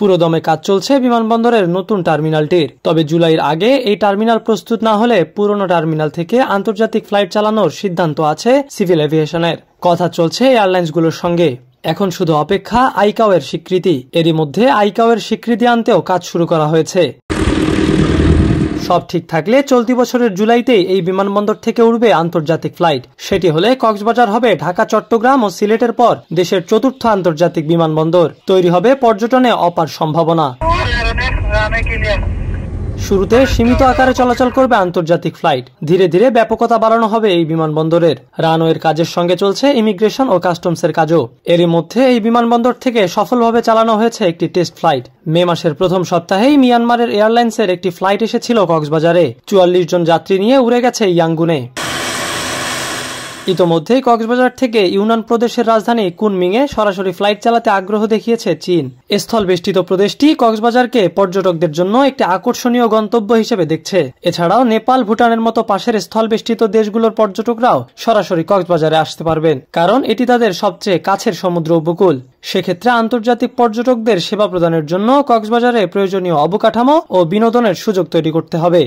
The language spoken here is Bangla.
পুরোদমে কাজ চলছে বিমানবন্দরের নতুন টার্মিনালটির। তবে জুলাইয়ের আগে এই টার্মিনাল প্রস্তুত না হলে পুরনো টার্মিনাল থেকে আন্তর্জাতিক ফ্লাইট চালানোর সিদ্ধান্ত আছে সিভিল এভিয়েশনের। কথা চলছে এয়ারলাইন্সগুলোর সঙ্গে। এখন শুধু অপেক্ষা আইকাও এর স্বীকৃতি। এরই মধ্যে আইকাও এর স্বীকৃতি আনতেও কাজ শুরু করা হয়েছে। সব ঠিক থাকলে চলতি বছরের জুলাইতেই এই বিমানবন্দর থেকে উড়বে আন্তর্জাতিক ফ্লাইট। সেটি হলে কক্সবাজার হবে ঢাকা, চট্টগ্রাম ও সিলেটের পর দেশের চতুর্থ আন্তর্জাতিক বিমানবন্দর। তৈরি হবে পর্যটনে অপার সম্ভাবনা। শুরুতে সীমিত আকারে চলাচল করবে আন্তর্জাতিক ফ্লাইট, ধীরে ধীরে ব্যাপকতা বাড়ানো হবে এই বিমানবন্দরের। রানওয়ের কাজের সঙ্গে চলছে ইমিগ্রেশন ও কাস্টমসের কাজও। এরই মধ্যে এই বিমানবন্দর থেকে সফলভাবে চালানো হয়েছে একটি টেস্ট ফ্লাইট। মে মাসের প্রথম সপ্তাহেই মিয়ানমারের এয়ারলাইন্সের একটি ফ্লাইট এসেছিল কক্সবাজারে। 44 জন যাত্রী নিয়ে উড়ে গেছে ইয়াঙ্গুনে। ইতোমধ্যেই কক্সবাজার থেকে ইউনান প্রদেশের রাজধানী কুনমিংয়ে সরাসরি ফ্লাইট চালাতে আগ্রহ দেখিয়েছে চীন। স্থল বেষ্টিত প্রদেশটি কক্সবাজারকে পর্যটকদের জন্য একটি আকর্ষণীয় গন্তব্য হিসেবে দেখছে। এছাড়াও নেপাল, ভুটানের মতো পাশের স্থল বেষ্টিত দেশগুলোর পর্যটকরাও সরাসরি কক্সবাজারে আসতে পারবেন, কারণ এটি তাদের সবচেয়ে কাছের সমুদ্র উপকূল। সেক্ষেত্রে আন্তর্জাতিক পর্যটকদের সেবা প্রদানের জন্য কক্সবাজারে প্রয়োজনীয় অবকাঠামো ও বিনোদনের সুযোগ তৈরি করতে হবে।